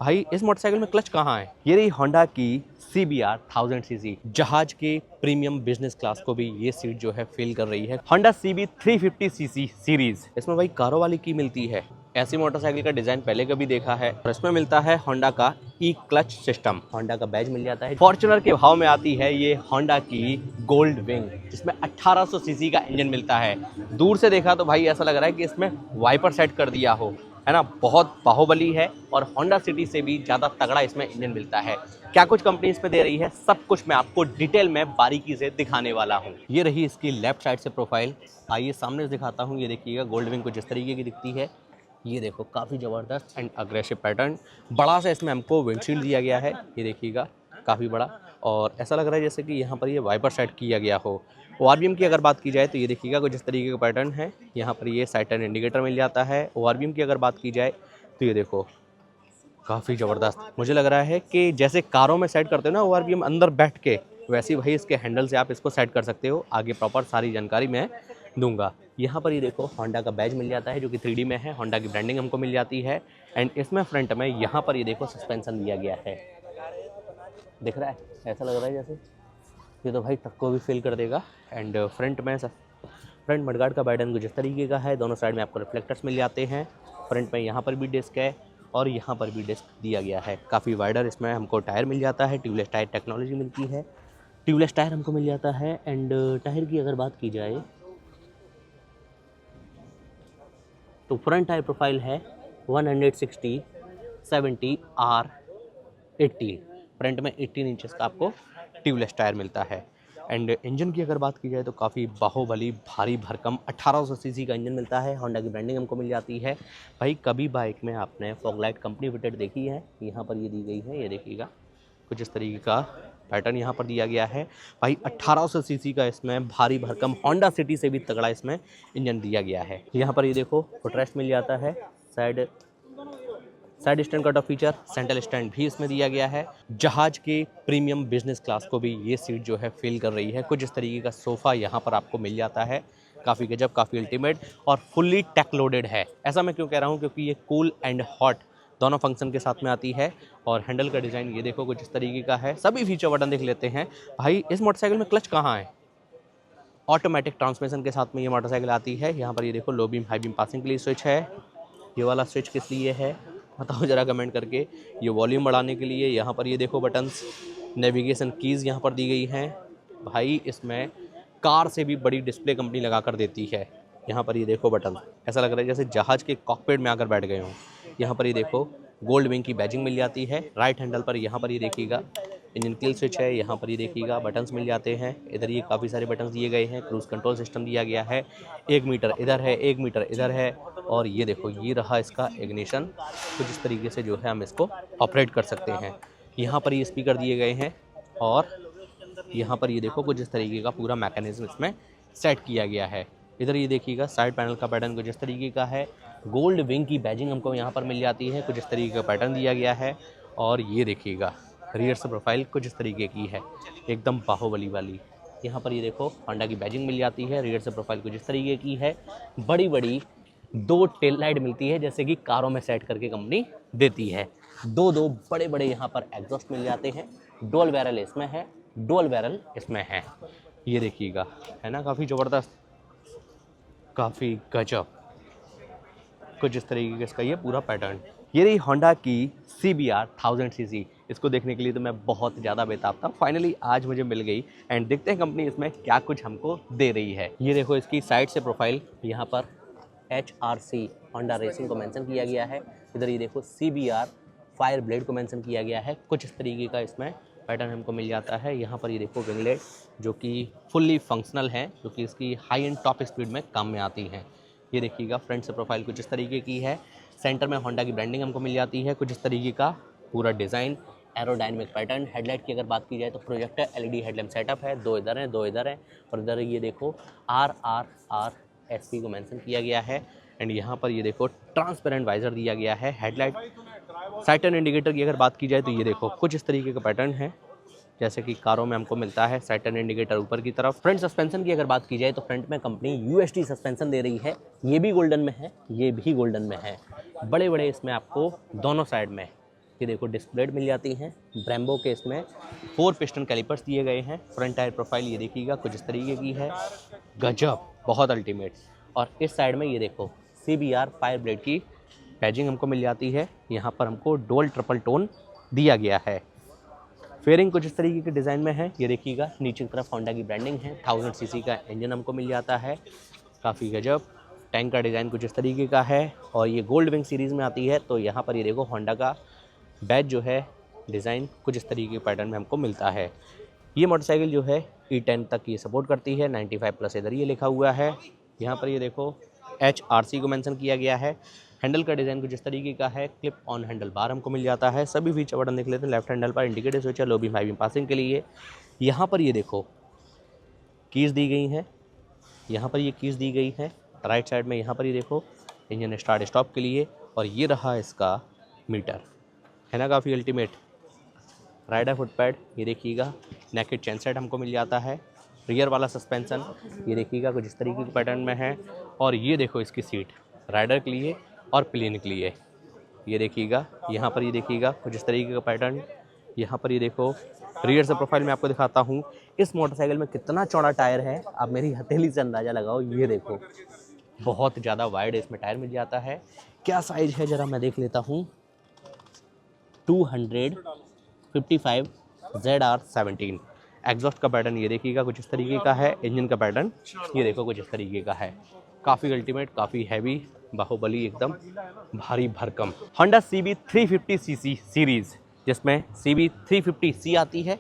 भाई इस मोटरसाइकिल में क्लच कहाँ है? ये रही होंडा की CBR 1000 सीसी। जहाज के प्रीमियम बिजनेस क्लास को भी ये सीट जो है फील कर रही है। Honda CB 350 CC series. इसमें भाई कारों वाली की मिलती है। ऐसी मोटरसाइकिल का डिजाइन पहले कभी देखा है और इसमें मिलता है होंडा का क्लच सिस्टम। होंडा का बैज मिल जाता है। फॉर्च्यूनर के भाव में आती है ये होंडा की गोल्ड विंग, जिसमें 1800 सीसी का इंजन मिलता है। दूर से देखा तो भाई ऐसा लग रहा है कि इसमें वाइपर सेट कर दिया हो, है ना। बहुत बाहुबली है और होंडा सिटी से भी ज़्यादा तगड़ा इसमें इंजन मिलता है। क्या कुछ कंपनी इसमें दे रही है, सब कुछ मैं आपको डिटेल में बारीकी से दिखाने वाला हूँ। ये रही इसकी लेफ्ट साइड से प्रोफाइल। आइए सामने से दिखाता हूँ। ये देखिएगा गोल्ड विंग कुछ इस तरीके की दिखती है। ये देखो काफ़ी ज़बरदस्त एंड अग्रेसिव पैटर्न। बड़ा सा इसमें हमको विंडशील्ड दिया गया है। ये देखिएगा काफ़ी बड़ा, और ऐसा लग रहा है जैसे कि यहाँ पर ये वाइपर सेट किया गया हो। ORVM की अगर बात की जाए तो ये देखिएगा कुछ इस तरीके का पैटर्न है। यहाँ पर ये साइड टर्न इंडिकेटर मिल जाता है। ORVM की अगर बात की जाए तो ये देखो काफ़ी ज़बरदस्त। मुझे लग रहा है कि जैसे कारों में सेट करते हो ना ORVM अंदर बैठ के, वैसे ही भाई इसके हैंडल से आप इसको सेट कर सकते हो। आगे प्रॉपर सारी जानकारी मैं दूंगा। यहाँ पर ये देखो होंडा का बैज मिल जाता है जो कि 3D में है। होंडा की ब्रांडिंग हमको मिल जाती है। एंड इसमें फ्रंट में यहाँ पर ये देखो सस्पेंशन दिया गया है। दिख रहा है, ऐसा लग रहा है जैसे ये तो भाई ट्रक को भी फील कर देगा। एंड फ्रंट मडगार्ड का बैडन कुछ इस तरीके का है। दोनों साइड में आपको रिफ्लेक्टर्स मिल जाते हैं। फ्रंट में यहाँ पर भी डिस्क है और यहाँ पर भी डिस्क दिया गया है। काफ़ी वाइडर इसमें हमको टायर मिल जाता है। ट्यूबलेस टायर टेक्नोलॉजी मिलती है। ट्यूबलेस टायर हमको मिल जाता है। एंड टायर की अगर बात की जाए तो फ्रंट टायर प्रोफाइल है 160 70 R18। फ्रंट में 18 इंचेस का आपको ट्यूबलेस टायर मिलता है। एंड इंजन की अगर बात की जाए तो काफ़ी बाहुबली भारी भरकम 1800 सीसी का इंजन मिलता है। होंडा की ब्रांडिंग हमको मिल जाती है। भाई कभी बाइक में आपने फॉगलाइट कंपनी फिटेड देखी है? यहाँ पर ये दी गई है। ये देखिएगा कुछ इस तरीके का पैटर्न यहाँ पर दिया गया है। भाई 1800 सीसी का इसमें भारी भरकम होंडा सिटी से भी तगड़ा इसमें इंजन दिया गया है। यहाँ पर ये देखो फुटरेस्ट मिल जाता है। Side stand cut off feature, central stand भी इसमें दिया गया है। जहाज के प्रीमियम बिजनेस क्लास को भी ये सीट जो है फील कर रही है। कुछ इस तरीके का सोफ़ा यहाँ पर आपको मिल जाता है। काफ़ी गजब, काफ़ी अल्टीमेट और फुल्ली टेक लोडेड है। ऐसा मैं क्यों कह रहा हूँ, क्योंकि ये कूल एंड हॉट दोनों फंक्शन के साथ में आती है। और हैंडल का डिज़ाइन ये देखो कुछ इस तरीके का है। सभी फीचर बटन देख लेते हैं। भाई इस मोटरसाइकिल में क्लच कहाँ है? ऑटोमेटिक ट्रांसमिशन के साथ में ये मोटरसाइकिल आती है। यहाँ पर ये देखो low beam high beam passing के लिए स्विच है। ये वाला स्विच किस लिए है बताओ ज़रा कमेंट करके। ये वॉल्यूम बढ़ाने के लिए। यहाँ पर ये देखो बटन्स, नेविगेशन कीज़ यहाँ पर दी गई हैं। भाई इसमें कार से भी बड़ी डिस्प्ले कंपनी लगा कर देती है। यहाँ पर ये देखो बटन, ऐसा लग रहा है जैसे जहाज़ के कॉकपिट में आकर बैठ गए हों। यहाँ पर ये देखो गोल्ड विंग की बैजिंग मिल जाती है। राइट हैंडल पर यहाँ पर ये देखिएगा इंजन किल स्विच है। यहाँ पर ये देखिएगा बटन्स मिल जाते हैं। इधर ये काफ़ी सारे बटन्स दिए गए हैं। क्रूज़ कंट्रोल सिस्टम दिया गया है। 1 मीटर इधर है, 1 मीटर इधर है। और ये देखो ये रहा इसका इग्निशन। कुछ इस तरीके से जो है हम इसको ऑपरेट कर सकते हैं। यहाँ पर ये स्पीकर दिए गए हैं और यहाँ पर ये देखो कुछ इस तरीके का पूरा मैकेनिज्म इसमें सेट किया गया है। इधर ये देखिएगा साइड पैनल का पैटर्न कुछ इस तरीके का है। गोल्ड विंग की बैजिंग हमको यहाँ पर मिल जाती है। कुछ इस तरीके का पैटर्न दिया गया है। और ये देखिएगा रियर से प्रोफाइल कुछ इस तरीके की है, एकदम बाहुबली वाली। यहाँ पर ये देखो होंडा की बैजिंग मिल जाती है। रियर से प्रोफाइल कुछ इस तरीके की है। बड़ी बड़ी 2 टेल लाइट मिलती है, जैसे कि कारों में सेट करके कंपनी देती है। दो बड़े बड़े यहाँ पर एग्जॉस्ट मिल जाते हैं। डुअल बैरल इसमें है, डुअल बैरल इसमें है। ये देखिएगा, है ना काफ़ी ज़बरदस्त, काफ़ी गजब। कुछ इस तरीके का इसका ये पूरा पैटर्न। ये रही होंडा की CBR 1000 सीसी। इसको देखने के लिए तो मैं बहुत ज़्यादा बेताब था। फाइनली आज मुझे मिल गई। एंड देखते हैं कंपनी इसमें क्या कुछ हमको दे रही है। ये देखो इसकी साइड से प्रोफाइल, यहाँ पर HRC होंडा रेसिंग को मेंशन किया गया है। इधर ये देखो CBR फायर ब्लेड को मेंशन किया गया है। कुछ इस तरीके का इसमें पैटर्न हमको मिल जाता है। यहाँ पर ये देखो विंगलेट जो कि फुल्ली फंक्शनल है, जो कि इसकी हाई एंड टॉप स्पीड में काम में आती हैं। ये देखिएगा फ्रंट से प्रोफाइल कुछ इस तरीके की है। सेंटर में होंडा की ब्रांडिंग हमको मिल जाती है। कुछ इस तरीके का पूरा डिज़ाइन, एरोडायनेमिक पैटर्न। हेडलाइट की अगर बात की जाए तो प्रोजेक्टर LED हेडलैम्प सेटअप है। 2 इधर हैं, 2 इधर हैं। और इधर ये देखो RRRSP को मेंशन किया गया है। एंड यहाँ पर ये देखो ट्रांसपेरेंट वाइजर दिया गया है। हेडलाइट साइड टर्न इंडिकेटर की अगर बात की जाए तो ये देखो कुछ इस तरीके का पैटर्न है, जैसे कि कारों में हमको मिलता है। साइड टर्न इंडिकेटर ऊपर की तरफ। फ्रंट सस्पेंशन की अगर बात की जाए तो फ्रंट में कंपनी UST सस्पेंशन दे रही है। ये भी गोल्डन में है, ये भी गोल्डन में है। बड़े बड़े इसमें आपको दोनों साइड में ये देखो डिस्क ब्रेक मिल जाती हैं। ब्रेम्बो के इसमें 4 पिस्टन कैलिपर्स दिए गए हैं। फ्रंट टायर प्रोफाइल ये देखिएगा कुछ इस तरीके की है, गजब, बहुत अल्टीमेट। और इस साइड में ये देखो CBR फायर ब्लेड की पैजिंग हमको मिल जाती है। यहाँ पर हमको डुअल ट्रिपल टोन दिया गया है। फेयरिंग कुछ इस तरीके के डिज़ाइन में है, ये देखिएगा। नीचे की तरफ होंडा की ब्रांडिंग है। 1000 सीसी का इंजन हमको मिल जाता है, काफ़ी गजब। टैंक का डिज़ाइन कुछ इस तरीके का है और ये गोल्ड विंग सीरीज़ में आती है। तो यहाँ पर ये देखो होंडा का बैज जो है, डिज़ाइन कुछ इस तरीके के पैटर्न में हमको मिलता है। ये मोटरसाइकिल जो है E10 तक ये सपोर्ट करती है। 95+ इधर ये लिखा हुआ है। यहाँ पर ये देखो HRC को मेंशन किया गया है। हैंडल का डिज़ाइन कुछ इस तरीके का है। क्लिप ऑन हैंडल बार हमको मिल जाता है। सभी फीचर बटन देख लेते हैं। लेफ्ट हैंडल पर इंडिकेटर स्विच है, low beam high beam passing के लिए। यहाँ पर ये देखो कीज़ दी गई हैं, यहाँ पर ये कीज़ दी गई है। राइट साइड में यहाँ पर ये देखो इंजन स्टार्ट स्टॉप के लिए। और ये रहा इसका मीटर, है ना, काफ़ी अल्टीमेट। राइडर फुट पैड ये देखिएगा। नेकेड चेन सेट हमको मिल जाता है। रियर वाला सस्पेंसन ये देखिएगा कुछ इस तरीके के पैटर्न में है। और ये देखो इसकी सीट राइडर के लिए और प्लेन के लिए, ये देखिएगा। यहाँ पर ये देखिएगा कुछ इस तरीके का पैटर्न। यहाँ पर ये देखो रियर से प्रोफाइल में आपको दिखाता हूँ। इस मोटरसाइकिल में कितना चौड़ा टायर है, आप मेरी हथेली से अंदाज़ा लगाओ। ये देखो बहुत ज़्यादा वाइड इसमें टायर मिल जाता है। क्या साइज़ है ज़रा मैं देख लेता हूँ। 255 ZR17। एग्जॉस्ट का पैटर्न ये देखिएगा कुछ इस तरीके का है। इंजन का पैटर्न ये देखो कुछ इस तरीके का है। काफ़ी अल्टीमेट, काफ़ी हैवी, बाहुबली, एकदम भारी भरकम। होंडा CB 350cc सीरीज़, जिसमें CB 350C आती है,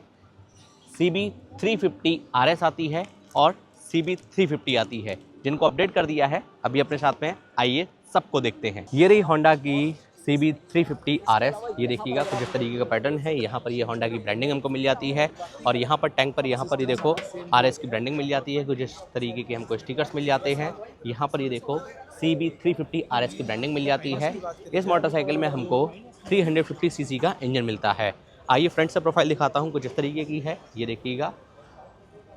CB 350 RS आती है और CB 350 आती है, जिनको अपडेट कर दिया है अभी अपने साथ में। आइए सबको देखते हैं। ये रही होंडा की CB 350 RS, ये देखिएगा कुछ इस तरीके का पैटर्न है। यहाँ पर ये होंडा की ब्रांडिंग हमको मिल जाती है और यहाँ पर टैंक पर यहाँ पर ये देखो RS की ब्रांडिंग मिल जाती है। कुछ इस तरीके के हमको स्टिकर्स मिल जाते हैं। यहाँ पर ये देखो CB 350 RS की ब्रांडिंग मिल जाती है। इस मोटरसाइकिल में हमको 350cc का इंजन मिलता है। आइए फ्रंट से प्रोफाइल दिखाता हूँ, कुछ इस तरीके की है, ये देखिएगा।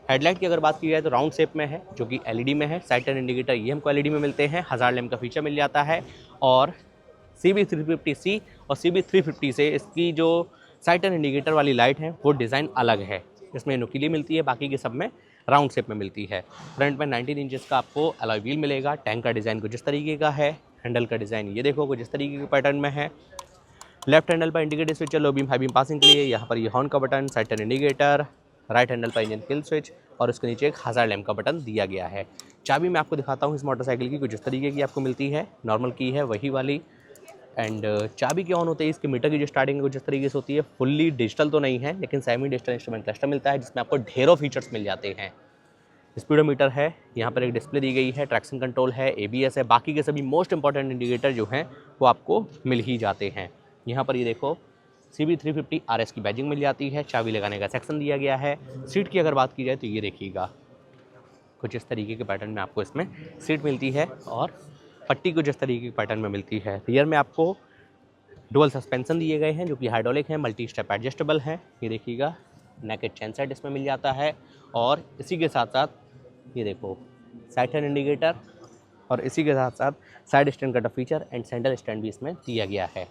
हेडलाइट की अगर बात की जाए तो राउंड शेप में है, जो कि LED में है। साइड टर्न इंडिकेटर ये हमको LED में मिलते हैं। 1000 लैम्प का फीचर मिल जाता है। और CB 350C और CB 350 से इसकी जो साइड टर्न इंडिकेटर वाली लाइट है वो डिज़ाइन अलग है। इसमें नुकीली मिलती है, बाकी के सब में राउंड शेप में मिलती है। फ्रंट में 19 इंचेस का आपको अलॉय व्हील मिलेगा। टैंक का डिज़ाइन कुछ इस तरीके का है। हैंडल का डिज़ाइन ये देखो कुछ इस तरीके के पैटर्न में है। लेफ्ट हैंडल पर indicator switch, low beam high beam passing के लिए। यहाँ पर ये हॉर्न का button, side turn indicator. Right handle पर इंजन किल स्विच और उसके नीचे एक 1000 लैम्प का बटन दिया गया है। चाबी मैं आपको दिखाता हूँ इस मोटरसाइकिल की, कुछ इस तरीके की आपको मिलती है। नॉर्मल की है वही वाली। एंड चाबी के ऑन होते ही इसके मीटर की जो स्टार्टिंग है कुछ इस तरीके से होती है। फुल्ली डिजिटल तो नहीं है, लेकिन सेमी डिजिटल इंस्ट्रूमेंट क्लस्टर मिलता है, जिसमें आपको ढेरों फीचर्स मिल जाते हैं। स्पीडोमीटर है, यहाँ पर एक डिस्प्ले दी गई है, ट्रैक्शन कंट्रोल है, ABS है। बाकी के सभी मोस्ट इंपॉर्टेंट इंडिकेटर जो हैं वो आपको मिल ही जाते हैं। यहाँ पर ये देखो CB 350 RS की बैजिंग मिल जाती है। चाबी लगाने का सेक्शन दिया गया है। सीट की अगर बात की जाए तो ये देखिएगा कुछ इस तरीके के पैटर्न में आपको इसमें सीट मिलती है और पट्टी कुछ इस तरीके के पैटर्न में मिलती है। रियर में आपको डुअल सस्पेंशन दिए गए हैं, जो कि हाइड्रोलिक हैं, मल्टी स्टेप एडजस्टेबल हैं। ये देखिएगा नेकेड चेन सेट इसमें मिल जाता है। और इसी के साथ साथ ये देखो साइड टर्न इंडिकेटर और इसी के साथ साथ side stand cut feature and centre stand भी इसमें दिया गया है।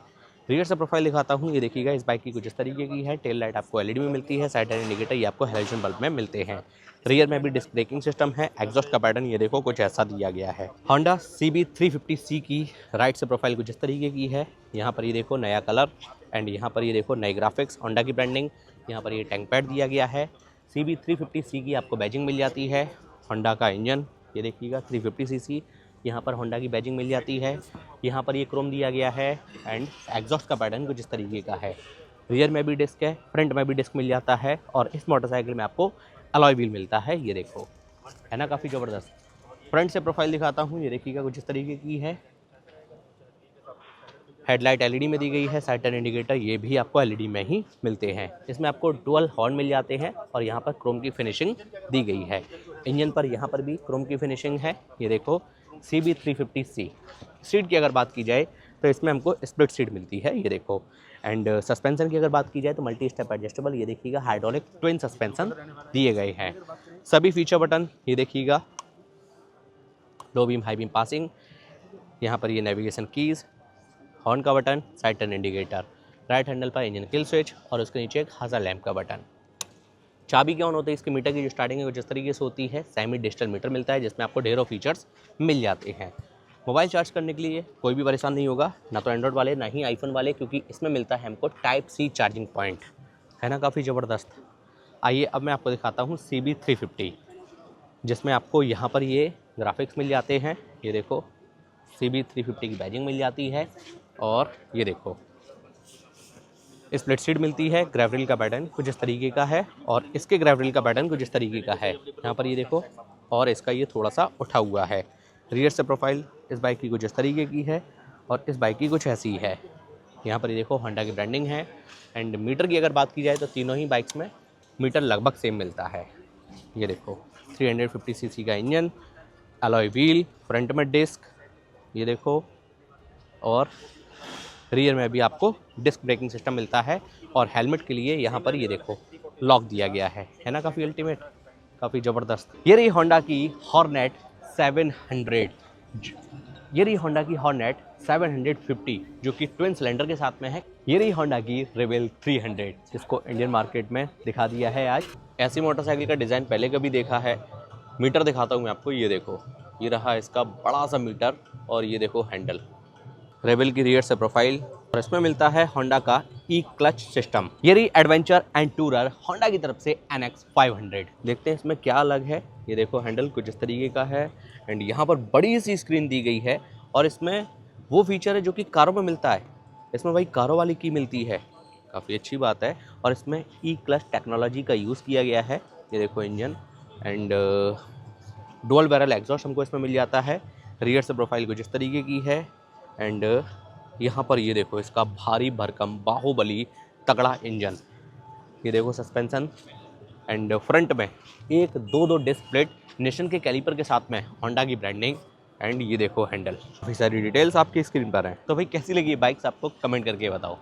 रियर से प्रोफाइल दिखाता हूँ, ये देखिएगा इस बाइक की कुछ इस तरीके की है। टेल लाइट आपको LED में मिलती है। साइड टर्न इंडिकेटर ये आपको हेलोजन बल्ब में मिलते हैं। रियर में भी डिस्क ब्रेकिंग सिस्टम है। एग्जॉस्ट का पैटर्न ये देखो कुछ ऐसा दिया गया है। होंडा CB 350C की राइट से प्रोफाइल कुछ इस तरीके की है। यहाँ पर ये देखो नया कलर एंड यहाँ पर ये देखो नई ग्राफिक्स, होंडा की ब्रांडिंग। यहाँ पर ये टैंक पैड दिया गया है। CB 350C की आपको बैजिंग मिल जाती है। होंडा का इंजन ये देखिएगा 350cc, यहाँ पर होंडा की बैजिंग मिल जाती है। यहाँ पर ये क्रोम दिया गया है एंड एग्जॉस्ट का पैटर्न कुछ इस तरीके का है। रियर में भी डिस्क है, फ्रंट में भी डिस्क मिल जाता है और इस मोटरसाइकिल में आपको अलॉय व्हील मिलता है। ये देखो, है ना काफ़ी ज़बरदस्त। फ्रंट से प्रोफाइल दिखाता हूँ, ये देखिएगा कुछ इस तरीके की है। हेडलाइट LED में दी गई है। साइड टर्न इंडिकेटर ये भी आपको LED में ही मिलते हैं। इसमें आपको डुअल हॉर्न मिल जाते हैं और यहाँ पर क्रोम की फिनिशिंग दी गई है। इंजन पर यहाँ पर भी क्रोम की फिनिशिंग है। ये देखो CB 350C। सीट की अगर बात की जाए तो इसमें हमको स्प्लिट सीट मिलती है, ये देखो। एंड सस्पेंशन की अगर बात की जाए तो मल्टी स्टेप एडजस्टेबल, ये देखिएगा हाइड्रोलिक ट्विन सस्पेंशन दिए गए हैं। सभी फीचर बटन ये देखिएगा, low beam high beam passing, यहाँ पर ये नेविगेशन कीज़, हॉर्न का button, side turn indicator. Right handle पर इंजन किल स्विच और उसके नीचे एक हज़ार लैम्प का बटन। चाबी क्या ऑन होती है इसके मीटर की जो स्टार्टिंग है वो जिस तरीके से होती है, सेमी डिजिटल मीटर मिलता है जिसमें आपको ढेरों फीचर्स मिल जाते हैं। मोबाइल चार्ज करने के लिए कोई भी परेशान नहीं होगा, ना तो एंड्रॉयड वाले ना ही आईफोन वाले, क्योंकि इसमें मिलता है हमको टाइप सी चार्जिंग पॉइंट, है ना, काफ़ी ज़बरदस्त। आइए अब मैं आपको दिखाता हूँ CB350, जिसमें आपको यहाँ पर ये ग्राफिक्स मिल जाते हैं। ये देखो CB350 की बैजिंग मिल जाती है और ये देखो स्प्लिट सीट मिलती है। ग्रैवरिल का पैटर्न कुछ इस तरीके का है और इसके ग्रैवरिल का पैटर्न कुछ इस तरीके का है, यहाँ पर ये देखो, और इसका ये थोड़ा सा उठा हुआ है। रियर से प्रोफाइल इस बाइक की कुछ इस तरीके की है और इस बाइक की कुछ ऐसी है। यहाँ पर ये देखो होंडा की ब्रांडिंग है। एंड मीटर की अगर बात की जाए तो तीनों ही बाइक्स में मीटर लगभग सेम मिलता है। ये देखो 350 सीसी का इंजन, अलॉय व्हील, फ्रंट में डिस्क, ये देखो, और रियर में भी आपको डिस्क ब्रेकिंग सिस्टम मिलता है और हेलमेट के लिए यहाँ पर ये देखो लॉक दिया गया है ना, काफ़ी अल्टीमेट, काफ़ी ज़बरदस्त। ये रही होंडा की हॉर्नेट 700, ये रही होंडा की हॉर्नेट 750 जो कि ट्विन सिलेंडर के साथ में है। ये रही होंडा की रेबेल 300 जिसको इंडियन मार्केट में दिखा दिया है आज। ऐसी मोटरसाइकिल का डिज़ाइन पहले कभी देखा है। मीटर दिखाता हूँ मैं आपको, ये देखो, ये रहा इसका बड़ा सा मीटर और ये देखो हैंडल। रेबेल की रियर से प्रोफाइल और इसमें मिलता है होंडा का ई क्लच सिस्टम। ये रही एडवेंचर एंड टूरर होंडा की तरफ से NX 500। देखते हैं इसमें क्या अलग है। ये देखो हैंडल कुछ इस तरीके का है एंड यहाँ पर बड़ी सी स्क्रीन दी गई है और इसमें वो फीचर है जो कि कारों में मिलता है, इसमें भाई कारों वाली की मिलती है, काफ़ी अच्छी बात है। और इसमें ई क्लच टेक्नोलॉजी का यूज़ किया गया है। ये देखो engine and dual barrel exhaust हमको इसमें मिल जाता है। रियर से प्रोफाइल कुछ इस तरीके की है एंड यहाँ पर ये देखो इसका भारी भरकम बाहुबली तगड़ा इंजन। ये देखो सस्पेंशन एंड फ्रंट में एक दो डिस्क प्लेट नेशन के कैलिपर के साथ में होंडा की ब्रांडिंग एंड ये देखो हैंडल। काफ़ी सारी डिटेल्स आपकी स्क्रीन पर हैं। तो भाई कैसी लगी ये बाइक्स आपको कमेंट करके बताओ।